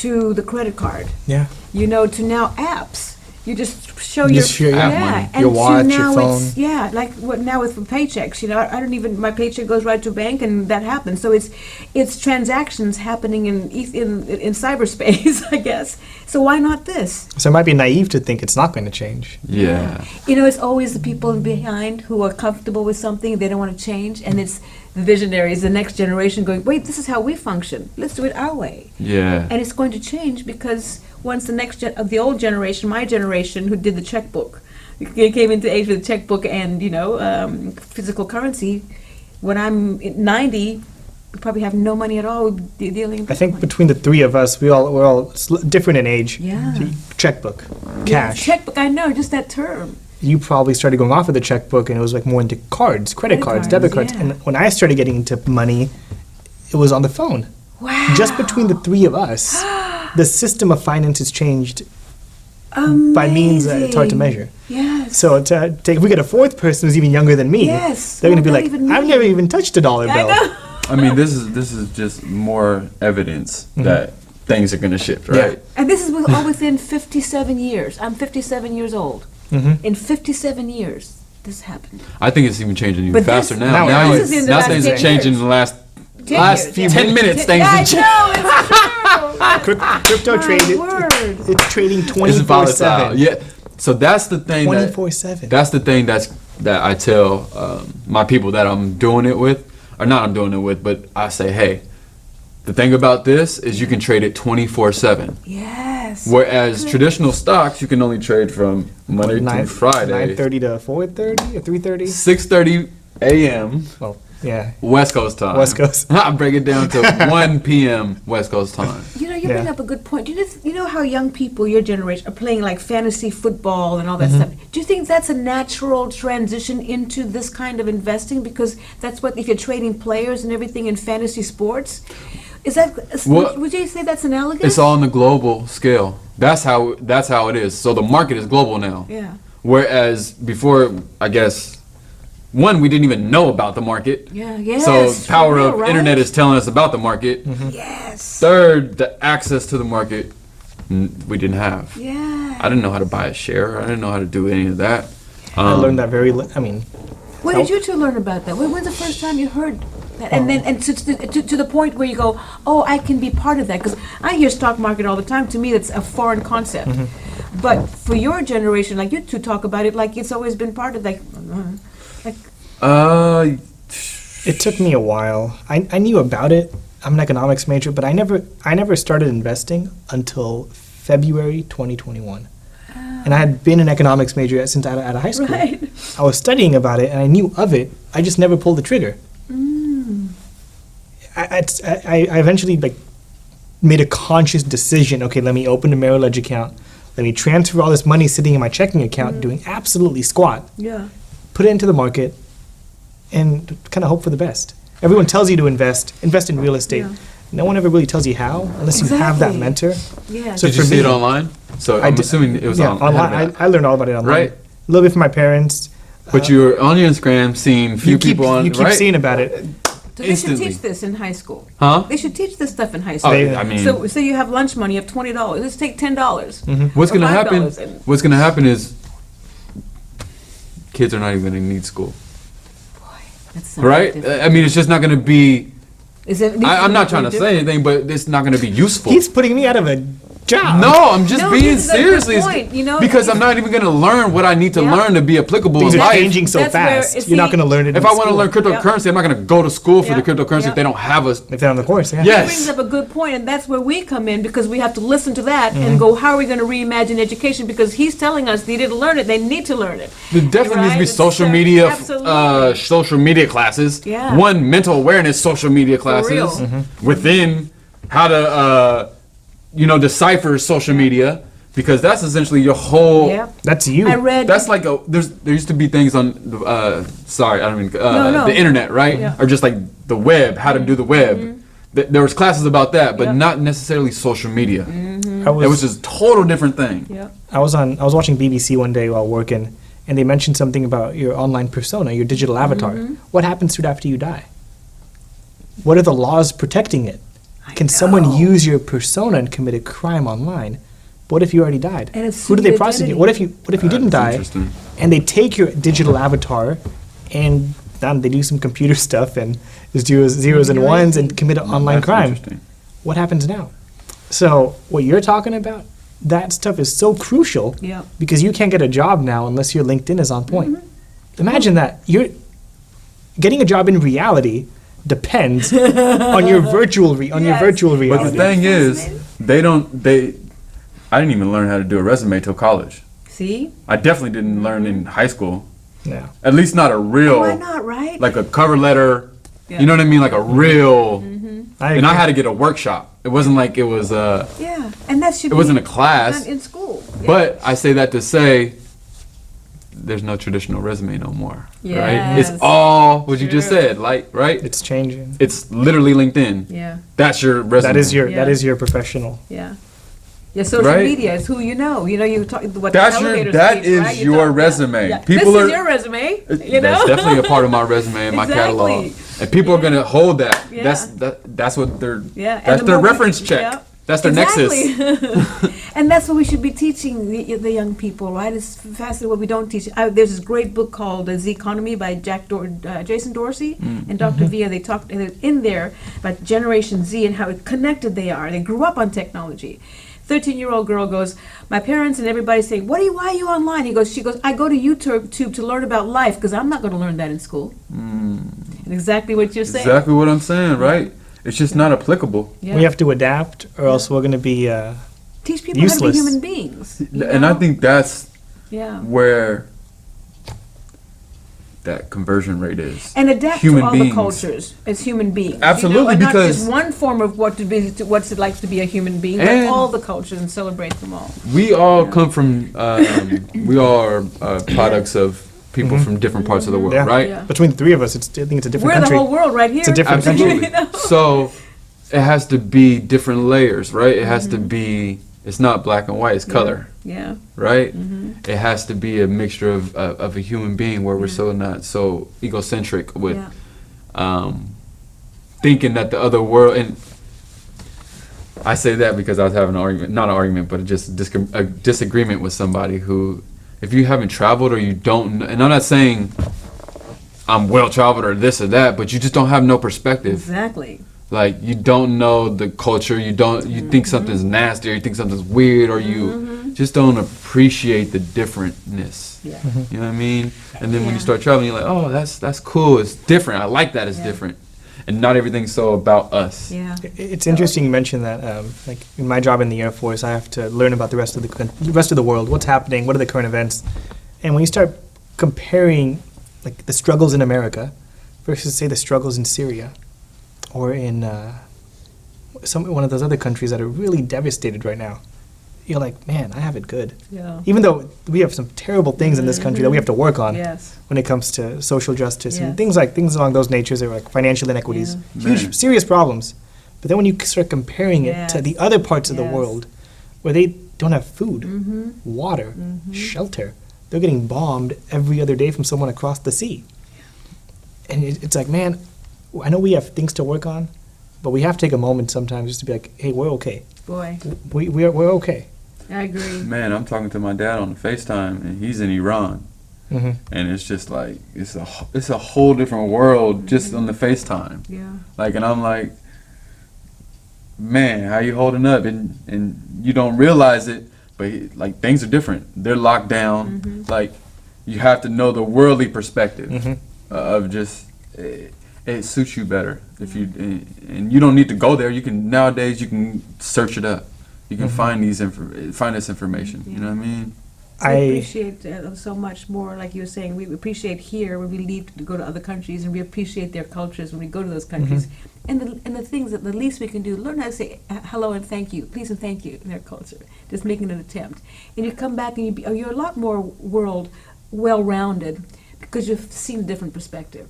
to the credit card, Yeah. to now apps. You just show You your just show your app money. and Your watch, to your now phone. it's like what now with paychecks. I don't even my paycheck goes right to a bank and that happens. So it's transactions happening in cyberspace, I guess. So why not this? So it might be naive to think it's not going to change. Yeah. It's always the people behind who are comfortable with something, they don't want to change, and it's the visionaries, the next generation going, wait, this is how we function. Let's do it our way. Yeah. And it's going to change because once the old generation, my generation, who did the checkbook, came into age with the checkbook and physical currency, when I'm 90, we probably have no money at all. We'll be dealing. in I think Bitcoin. between the three of us, we're all different in age. Yeah. So checkbook, Yeah, cash. checkbook. I know, just that term. You probably started going off of the checkbook, and it was like more into cards, credit cards, debit cards. yeah. And when I started getting into money, it was on the phone. Wow. Just between the three of us, the system of finance has changed by means that it's hard to measure. Yes. So if we get a fourth person who's even younger than me, Yes. they're going to Well, be not like, even I've me." never even touched a dollar I bill. know. I mean, this is just more evidence that things are gonna shift, right? And this is all within 57 years. I'm 57 years old. In 57 years, this happened. I think it's even changing even But faster this- now. Now Now, this is in the now last things 10 are changing years. in the last 10 last years, few yeah. 10 minutes. Things I have changed. know, it's true. Crypto My trade, word. it's trading It's 24/7. volatile. Yeah. So that's the thing. 24/7. That's the thing that I tell my people that I'm doing it with, or not I'm doing it with, but I say, hey, the thing about this is you can trade it 24/7. Yes. Whereas traditional stocks, you can only trade from Monday to Friday, 9:30 to 4:30 or 3:30. 6:30 a.m. Well, yeah. West Coast time. West Coast. I break it down to 1 p.m. West Coast time. You Yeah. bring up a good point. You know how young people, your generation, are playing like fantasy football and all Mm-hmm. that stuff. Do you think that's a natural transition into this kind of investing? Because that's what, if you're trading players and everything in fantasy sports, is that, Well, would you say that's analogous? It's all on the global scale. That's how it is. So the market is global now. Yeah. Whereas before, I guess, one, we didn't even know about the market. Yeah, yes. So power for real, of right? internet is telling us about the market. Yes. Third, the access to the market we didn't have. Yeah. I didn't know how to buy a share. I didn't know how to do any of that. I learned that I mean, When did you two learn about that? When's the first time you heard that? And then to the point where you go, oh, I can be part of that. Because I hear stock market all the time. To me, that's a foreign concept. But for your generation, like you two talk about it like it's always been part of It took me a while. I knew about it. I'm an economics major, but I never started investing until February 2021. And I had been an economics major since out of high school. Right. I was studying about it and I knew of it. I just never pulled the trigger. I eventually made a conscious decision. Okay, let me open a Merrill Edge account. Let me transfer all this money sitting in my checking account, doing absolutely squat. Yeah. Put it into the market, and kind of hope for the best. Everyone tells you to invest in real estate. Yeah. No one ever really tells you how, unless you have that Exactly. mentor. Yeah. So Did you for see me- it online? So I'm assuming it was online. I learned all about it online. Right. A little bit from my parents. But you were on your Instagram seeing few people on, you keep right? seeing about it. So they should instantly. teach this in high school. Huh? They should teach this stuff in high Oh, school. They- I mean, So you have lunch money, you have $20. Let's take $10. what's or gonna happen? $5 and- What's gonna happen is kids are not even gonna need school, That's so right? different. I mean, it's just not gonna be. Is it, I'm not trying to say anything, but it's not gonna be useful. He's putting me out of a job. No, I'm just No, being this is a good seriously. point, you know, because I'm not even gonna learn what I need to Yeah. learn to be applicable Things in are life. changing so That's where fast. it's You're not the- going to learn it. If in I want to school. learn cryptocurrency, I'm not gonna go to school for the Yeah. cryptocurrency Yeah. if they don't have a. if they're on the course, yeah. Yes. brings up a good point, and that's where we come in because we have to listen to that and go, how are we going to reimagine education? Because he's telling us they didn't learn it, they need to learn it. There definitely needs to be Right? social It's, media, absolutely. social media classes. Yeah. One, mental awareness social media classes real. within how to, decipher social media, because that's essentially your whole. Yeah. That's you. I read. That's like there used to be things on sorry, I don't mean No. the internet, right? Yeah. Or just like the web, how to do the web. There was classes about that, but Yep. not necessarily social media. I It was just a total different thing. Yeah. I was watching BBC one day while working, and they mentioned something about your online persona, your digital avatar. What happens to it after you die? What are the laws protecting it? Can someone know. use your persona and commit a crime online? What if you already died? And it's Who do they the prosecute? identity. What if you didn't That's die, interesting. and they take your digital avatar, and they do some computer stuff and zeros and ones and commit an online That's crime? interesting. What happens now? So what you're talking about, that stuff is so crucial Yeah. because you can't get a job now unless your LinkedIn is on point. Imagine that. You're getting a job in reality depends on your virtual your Yes. virtual But the reality. thing is, I didn't even learn how to do a resume till college. See? I definitely didn't learn in high school. No. At least not a real, Why not, right? like a cover letter. Yeah. You know what I mean? Like a real. I And I agree. had to get a workshop. It wasn't like it was. Yeah. And that should It be wasn't a class. done in school. Yeah. But I say that to say, there's no traditional resume no more. Right? It's Yes. all what you just True. said. Like right? It's changing. It's literally LinkedIn. Yeah. That's your resume. That is your Yeah. professional. Yeah. Your social Right? media is who you know. You know, you talk what That's the your- elevator that speech, is right? You your talk- resume. Yeah. People this are- is your resume. You know? That's definitely a part of my resume and my catalog. Exactly. And people are gonna hold that. Yeah. That's what their Yeah, and that's the their more we- reference check. yeah. That's their nexus. Exactly. And that's what we should be teaching the young people, right? It's fascinating what we don't teach. There's this great book called The Economy by Jason Dorsey and Dr. Villa. They talked in there about Generation Z and how connected they are. They grew up on technology. 13-year-old girl goes, my parents and everybody saying, why are you online? She goes, I go to YouTube to learn about life because I'm not going to learn that in school. And exactly what you're saying. Exactly what I'm saying, right? It's just not applicable. Yeah. We have to adapt, or else we're going to be. Teach people useless. how to be human beings. you And I know? think that's Yeah. where that conversion rate is. And adapt Human to all beings. the cultures as human beings. Absolutely, and not because- just one form of what's it like to be a human being, but And- all the cultures and celebrate them all. We all come from we all are products of people from different parts of the world, Yeah. right? Yeah. Between the three of us, I think it's a different We're country. the whole world right here. It's a different Absolutely. You know? So it has to be different layers, right? It has to be. It's not black and white. It's color, Yeah. right? It has to be a mixture of a human being where we're so not so egocentric with Yeah. thinking that the other world. And I say that because I was having an argument, not an argument, but just a disagreement with somebody who, if you haven't traveled or you don't, and I'm not saying I'm well traveled or this or that, but you just don't have no perspective. Exactly. Like you don't know the culture, you think something's nasty or you think something's weird or you just don't appreciate the differentness. Yeah. You know what I mean? And then when Yeah. you start traveling, you're like, oh, that's cool. It's different. I like that it's Yeah. different. And not everything's so about us. Yeah. It's interesting you mention that. Like in my job in the Air Force, I have to learn about the rest of the world, what's happening, what are the current events, and when you start comparing like the struggles in America versus say the struggles in Syria, or in one of those other countries that are really devastated right now, you're like, man, I have it good. Yeah. Even though we have some terrible things in this country that we have to work on Yes. when it comes to social justice and Yes. things along those natures, or like financial inequities, Yeah. huge, Man. serious problems. But then when you start comparing it to Yes. the other parts of the Yes. world where they don't have food, Mm-hmm. water, shelter, they're getting bombed every other day from someone across the sea. And it's like, man, I know we have things to work on, but we have to take a moment sometimes just to be like, hey, we're okay. Boy, We're okay. I agree. Man, I'm talking to my dad on FaceTime, and he's in Iran. Hmm. And it's just like, it's a whole different world just on the FaceTime. Yeah. Like, and I'm like, man, how you holding up? And you don't realize it, but like things are different. They're locked down. Like, you have to know the worldly perspective of just it suits you better if you and you don't need to go there. You can nowadays you can search it up. You can find find this information. You know what I mean? I appreciate so much more, like you were saying, we appreciate here when we leave to go to other countries, and we appreciate their cultures when we go to those countries. And the things that the least we can do, learn how to say hello and thank you, please and thank you in their culture, just making an attempt. And you come back and you're a lot more well-rounded because you've seen a different perspective,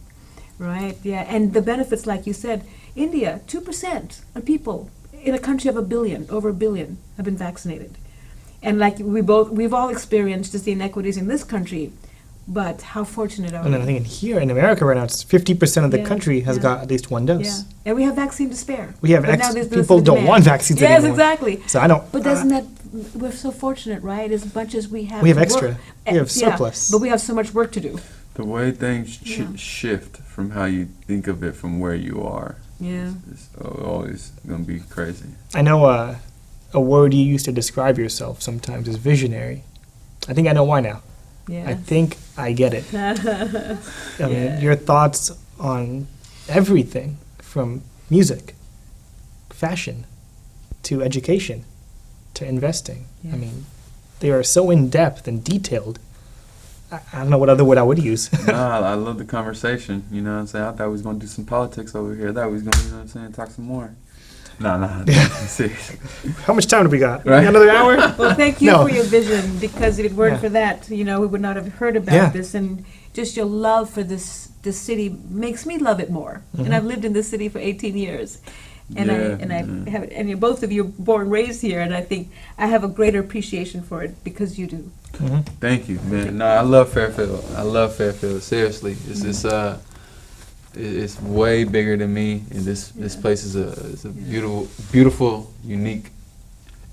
right? Yeah, and the benefits, like you said, India, 2% of people in a country of over a billion have been vaccinated. And like we've all experienced just the inequities in this country, but how fortunate are we? And then I think here in America right now, it's 50% of the Yeah, country has yeah. got at least one dose. Yeah, and we have vaccine to spare. We have But now there's people the don't demand. want vaccines Yes, anymore. exactly. So I don't. But doesn't that we're so fortunate, right? As much as we have, We have to extra. work- We have yeah, surplus. but we have so much work to do. The way things Yeah. shift from how you think of it from where you are, Yeah. it's always gonna be crazy. I know a word you used to describe yourself sometimes is visionary. I think I know why now. Yeah. I think I get it. I mean, your thoughts on everything from music, fashion, to education, to investing. Yeah. I mean, they are so in-depth and detailed. I don't know what other word I would use. Nah, I love the conversation. You know what I'm saying? I thought we was gonna do some politics over here. I thought we was gonna, you know what I'm saying, talk some more. Nah, I'm serious. How much time do we got? Right. Another hour? Well, thank you No. for your vision, because if it weren't Yeah. for that, we would not have heard about Yeah. this. And just your love for this city makes me love it more. And I've lived in this city for 18 years. And I have, and you're both of you born and raised here, and I think I have a greater appreciation for it because you do. Thank you, man. No, I love Fairfield. I love Fairfield. Seriously, it's way bigger than me, and this place is a beautiful, unique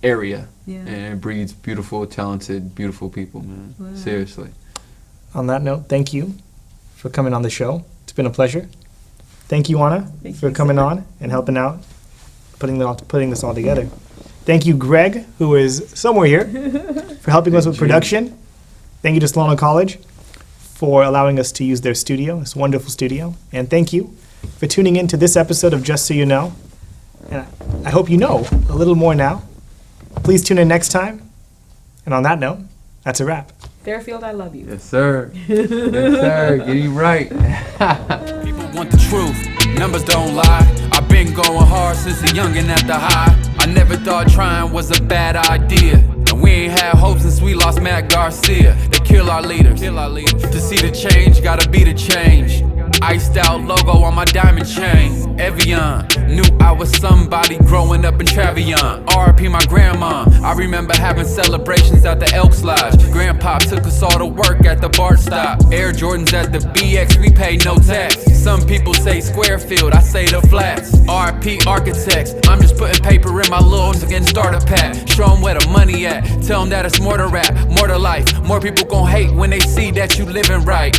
area, Yeah. and it breeds beautiful, talented, beautiful people, man. Wow. Seriously. On that note, thank you for coming on the show. It's been a pleasure. Thank you, Anna, Thank for you, coming sir. on and helping out, putting this all together. Thank you, Greg, who is somewhere here, for helping us with production. Thank you to Solano College for allowing us to use their studio, this wonderful studio. And thank you for tuning in to this episode of Just So You Know. And I hope you know a little more now. Please tune in next time. And on that note, that's a wrap. Fairfield, I love you. Yes, sir. Yes, sir. Get you right. People want the truth, numbers don't lie. I've been going hard since a youngin' at the high. I never thought trying was a bad idea. And we ain't had hope since we lost Matt Garcia. They kill our leaders. To see the change, gotta be the change. Iced out logo on my diamond chain. Evian, knew I was somebody growing up in Travion. RP my grandma, I remember having celebrations at the Elks Lodge. Grandpa took us all to work at the BART stop. Air Jordans at the BX, we pay no tax. Some people say Squarefield, I say the flats. RP architects, I'm just putting paper in my little again starter pack. Show them where the money at, tell them that it's more to rap, more to life. More people gon' hate when they see that you living right.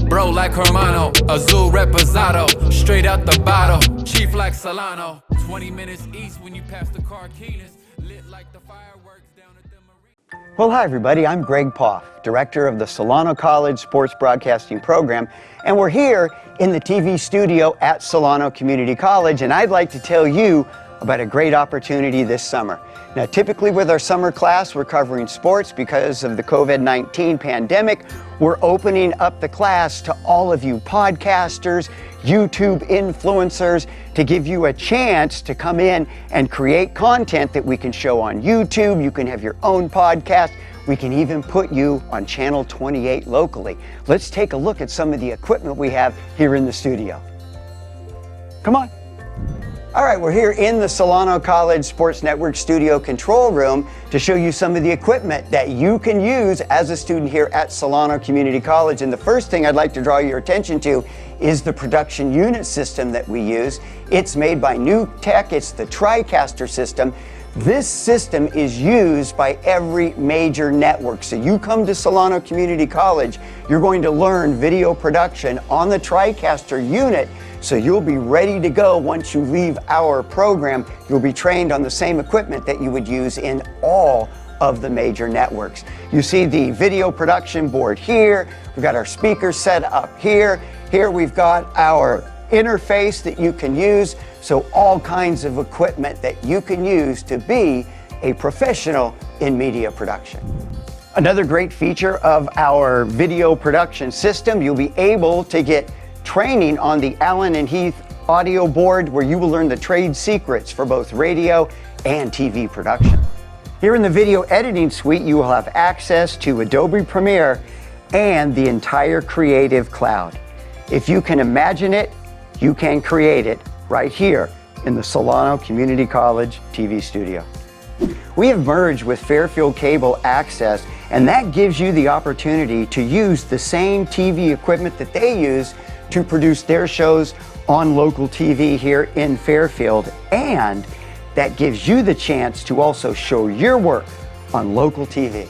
Bro like Hermano, Azul reposado, straight out the bottle, chief like Solano. 20 minutes east when you pass the Carquinez, lit like the fireworks down at the marina. Well, hi everybody, I'm Greg Poff, Director of the Solano College Sports Broadcasting Program, and we're here in the TV studio at Solano Community College, and I'd like to tell you about a great opportunity this summer. Now, typically with our summer class, we're covering sports. Because of the COVID-19 pandemic, we're opening up the class to all of you podcasters, YouTube influencers, to give you a chance to come in and create content that we can show on YouTube. You can have your own podcast. We can even put you on Channel 28 locally. Let's take a look at some of the equipment we have here in the studio. Come on. All right, we're here in the Solano College Sports Network studio control room to show you some of the equipment that you can use as a student here at Solano Community College. And the first thing I'd like to draw your attention to is the production unit system that we use. It's made by New Tech. It's the TriCaster system. This system is used by every major network. So you come to Solano Community College, you're going to learn video production on the TriCaster unit. So you'll be ready to go once you leave our program. You'll be trained on the same equipment that you would use in all of the major networks. You see the video production board here. We've got our speakers set up here. Here we've got our interface that you can use. So all kinds of equipment that you can use to be a professional in media production. Another great feature of our video production system, you'll be able to get training on the Allen and Heath audio board, where you will learn the trade secrets for both radio and TV production. Here in the video editing suite, you will have access to Adobe Premiere and the entire Creative Cloud. If you can imagine it, you can create it right here in the Solano Community College TV studio. We have merged with Fairfield Cable Access, and that gives you the opportunity to use the same TV equipment that they use to produce their shows on local TV here in Fairfield, and that gives you the chance to also show your work on local TV.